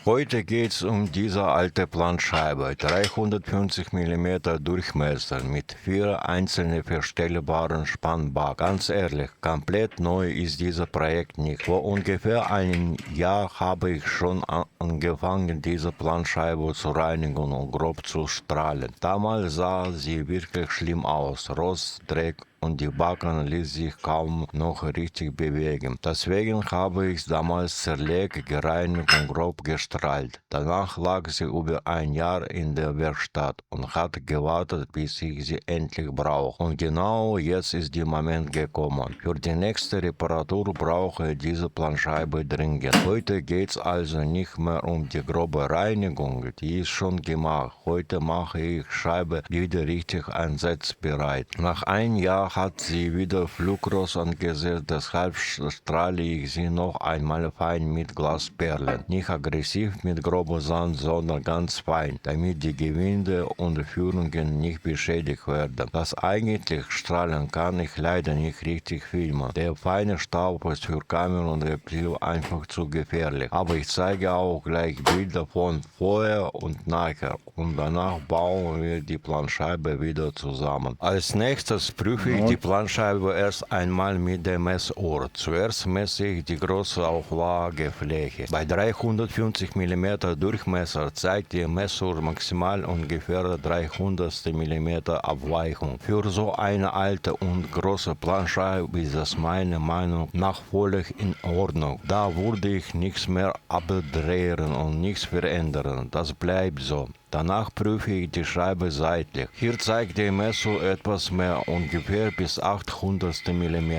Heute geht es um diese alte Planscheibe, 350 mm Durchmesser mit 4 einzelnen verstellbaren Spannbacken. Ganz ehrlich, komplett neu ist dieses Projekt nicht. Vor ungefähr einem Jahr habe ich schon angefangen, diese Planscheibe zu reinigen und grob zu strahlen. Damals sah sie wirklich schlimm aus, Rost, Dreck und die Backen ließ sich kaum noch richtig bewegen. Deswegen habe ich damals zerlegt, gereinigt und grob gestrahlt. Danach lag sie über ein Jahr in der Werkstatt und hat gewartet, bis ich sie endlich brauche. Und genau jetzt ist der Moment gekommen. Für die nächste Reparatur brauche ich diese Planscheibe dringend. Heute geht es also nicht mehr um die grobe Reinigung, die ist schon gemacht. Heute mache ich Scheibe wieder richtig einsatzbereit. Nach einem Jahr hat sie wieder Flugrost angesetzt, deshalb strahle ich sie noch einmal fein mit Glasperlen. Nicht aggressiv mit grobem Sand, sondern ganz fein, damit die Gewinde und Führungen nicht beschädigt werden. Das eigentliche Strahlen kann ich leider nicht richtig filmen. Der feine Staub ist für Kamera und Reptil einfach zu gefährlich. Aber ich zeige auch gleich Bilder von vorher und nachher und danach bauen wir die Planscheibe wieder zusammen. Als nächstes prüfe ich die Planscheibe erst einmal mit dem Messuhr. Zuerst messe ich die große Auflagefläche. Bei 350 mm Durchmesser zeigt die Messuhr maximal ungefähr 300 mm Abweichung. Für so eine alte und große Planscheibe ist das meiner Meinung nach völlig in Ordnung. Da würde ich nichts mehr abdrehen und nichts verändern. Das bleibt so. Danach prüfe ich die Scheibe seitlich. Hier zeigt die Messung etwas mehr, ungefähr bis 800 mm.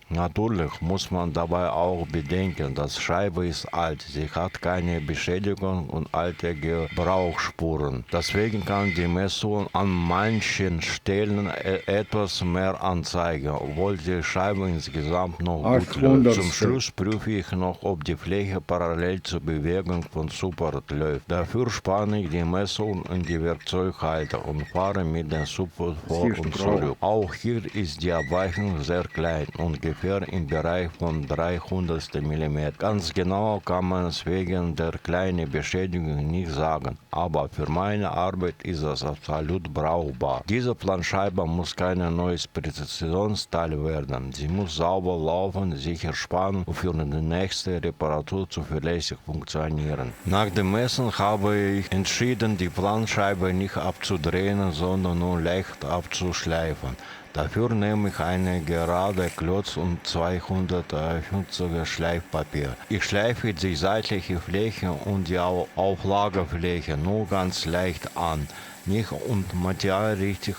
Natürlich muss man dabei auch bedenken, dass Scheibe ist alt, sie hat keine Beschädigung und alte Gebrauchsspuren. Deswegen kann die Messung an manchen Stellen etwas mehr anzeigen, obwohl die Scheibe insgesamt noch gut läuft. Zum Schluss prüfe ich noch, ob die Fläche parallel zur Bewegung von Support läuft. Dafür spanne ich die Messung in die Werkzeughalter und fahre mit dem Support vor und zurück. Auch hier ist die Abweichung sehr klein, ungefähr im Bereich von 300 mm. Ganz genau kann man es wegen der kleinen Beschädigung nicht sagen, aber für meine Arbeit ist es absolut brauchbar. Diese Planscheibe muss kein neues Präzisionsteil werden. Sie muss sauber laufen, sicher spannen und für die nächste Reparatur zuverlässig funktionieren. Nach dem Messen habe ich entschieden, die Planscheibe nicht abzudrehen, sondern nur leicht abzuschleifen. Dafür nehme ich einen gerade Klotz und 250er Schleifpapier. Ich schleife die seitliche Fläche und die Auflagefläche nur ganz leicht an. Nicht um Material richtig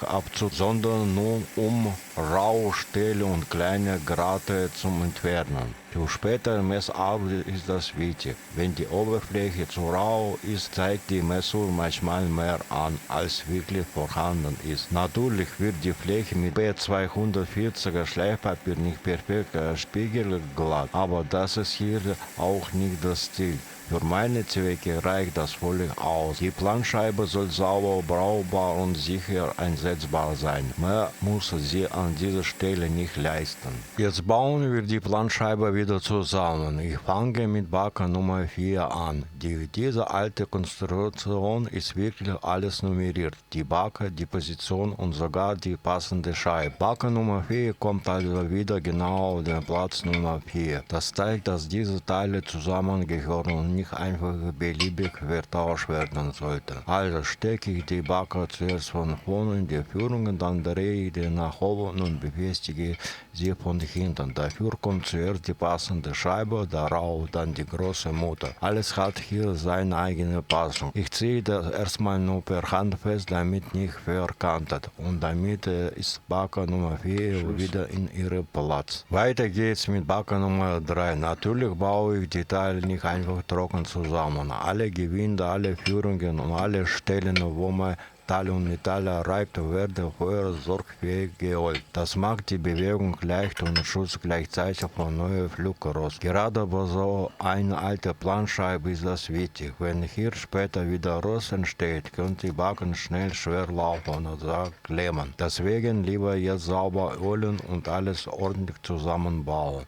sondern nur um raue Stelle und kleine Grate zum Entfernen. Für spätere Messarbeit ist das wichtig. Wenn die Oberfläche zu rau ist, zeigt die Messung manchmal mehr an, als wirklich vorhanden ist. Natürlich wird die Fläche mit B240er Schleifpapier nicht perfekt spiegelglatt, aber das ist hier auch nicht das Ziel. Für meine Zwecke reicht das völlig aus. Die Planscheibe soll sauber, brauchbar und sicher einsetzbar sein. Mehr muss sie an dieser Stelle nicht leisten. Jetzt bauen wir die Planscheibe wieder zusammen. Ich fange mit Backe Nummer 4 an. Diese alte Konstruktion ist wirklich alles nummeriert. Die Backe, die Position und sogar die passende Scheibe. Backe Nummer 4 kommt also wieder genau auf den Platz Nummer 4. Das zeigt, dass diese Teile zusammengehören und nicht einfach beliebig vertauscht werden sollten. Also stecke ich die Backe zuerst von vorne in die Führung, dann drehe ich die nach oben und befestige sie von hinten. Dafür kommt zuerst die passende Scheibe, darauf dann die große Mutter. Alles hat hier seine eigene Passung. Ich ziehe das erstmal nur per Hand fest, damit nicht verkantet. Und damit ist Backe Nummer 4 wieder in ihrem Platz. Weiter geht's mit Backe Nummer 3. Natürlich baue ich die Teile nicht einfach trocken zusammen. Alle Gewinde, alle Führungen und alle Stellen, wo man Metall und Metall erreicht, werden vorher sorgfältig geholt. Das macht die Bewegung leicht und schützt gleichzeitig vor neuem Flugrost. Gerade bei so einer alten Planscheibe ist das wichtig. Wenn hier später wieder Rost entsteht, können die Backen schnell schwer laufen oder klemmen. Deswegen lieber jetzt sauber ölen und alles ordentlich zusammenbauen.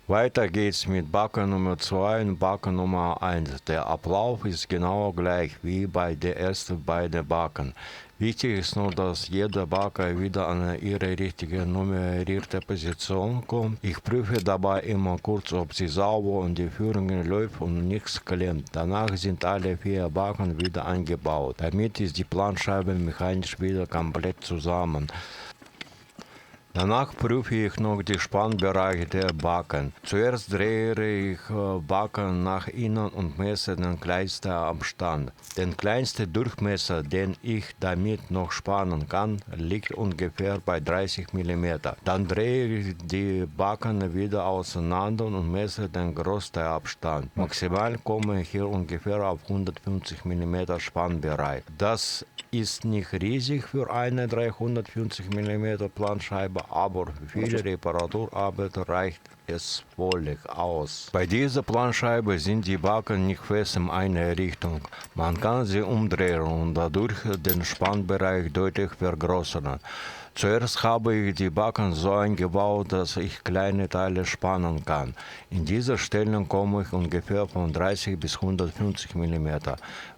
Weiter geht's mit Backe Nummer 2 und Backe Nummer 1. Der Ablauf ist genau gleich wie bei den ersten beiden Backen. Wichtig ist nur, dass jeder Bagger wieder an ihre richtige nummerierte Position kommt. Ich prüfe dabei immer kurz, ob sie sauber und die Führung läuft und nichts klemmt. Danach sind alle 4 Bagger wieder eingebaut. Damit ist die Planscheibe mechanisch wieder komplett zusammen. Danach prüfe ich noch die Spannbereiche der Backen. Zuerst drehe ich Backen nach innen und messe den kleinsten Abstand. Der kleinste Durchmesser, den ich damit noch spannen kann, liegt ungefähr bei 30 mm. Dann drehe ich die Backen wieder auseinander und messe den größten Abstand. Maximal komme ich hier ungefähr auf 150 mm Spannbereich. Das ist nicht riesig für eine 350 mm Planscheibe, aber für viele Reparaturarbeiten reicht es völlig aus. Bei dieser Planscheibe sind die Backen nicht fest in eine Richtung. Man kann sie umdrehen und dadurch den Spannbereich deutlich vergrößern. Zuerst habe ich die Backen so eingebaut, dass ich kleine Teile spannen kann. In dieser Stellung komme ich ungefähr von 30 bis 150 mm.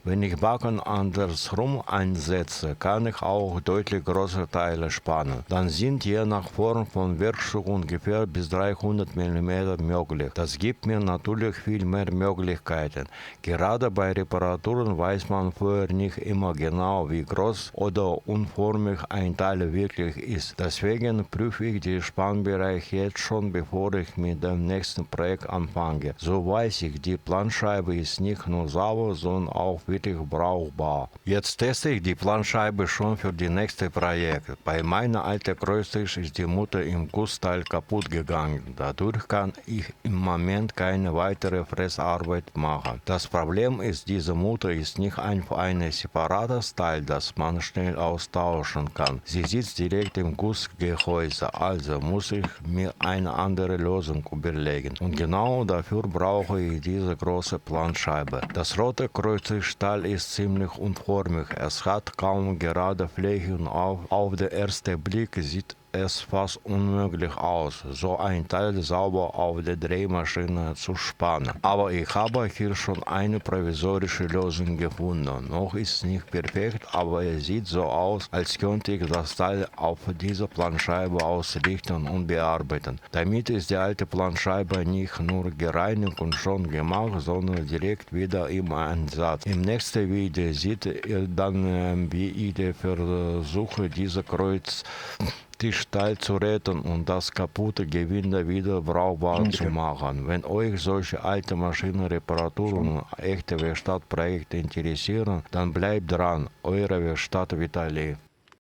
Wenn ich Backen andersrum einsetze, kann ich auch deutlich größere Teile spannen. Dann sind je nach Form von Werkstück ungefähr bis 300 mm möglich. Das gibt mir natürlich viel mehr Möglichkeiten. Gerade bei Reparaturen weiß man vorher nicht immer genau, wie groß oder unförmig ein Teil wirklich ist. Deswegen prüfe ich den Spannbereich jetzt schon, bevor ich mit dem nächsten Projekt anfange. So weiß ich, die Planscheibe ist nicht nur sauber, sondern auch wirklich brauchbar. Jetzt teste ich die Planscheibe schon für die nächste Projekt. Bei meiner alten Kreuztisch ist die Mutter im Gussteil kaputt gegangen. Dadurch kann ich im Moment keine weitere Fressarbeit machen. Das Problem ist, diese Mutter ist nicht einfach ein separates Teil, das man schnell austauschen kann. Sie sitzt direkt im Gussgehäuse, also muss ich mir eine andere Lösung überlegen. Und genau dafür brauche ich diese große Planscheibe. Das rote Kreuzstichstahl ist ziemlich unförmig. Es hat kaum gerade Flächen und auf den ersten Blick sieht es fast unmöglich aus, so ein Teil sauber auf der Drehmaschine zu spannen. Aber ich habe hier schon eine provisorische Lösung gefunden. Noch ist es nicht perfekt, aber es sieht so aus, als könnte ich das Teil auf dieser Planscheibe ausrichten und bearbeiten. Damit ist die alte Planscheibe nicht nur gereinigt und schon gemacht, sondern direkt wieder im Einsatz. Im nächsten Video seht ihr dann, wie ich versuche, diese Kreuzstichstahl zu retten und das kaputte Gewinde wieder brauchbar zu machen. Wenn euch solche alte Maschinenreparaturen und echte Werkstattprojekte interessieren, dann bleibt dran. Eure Werkstatt Vitali.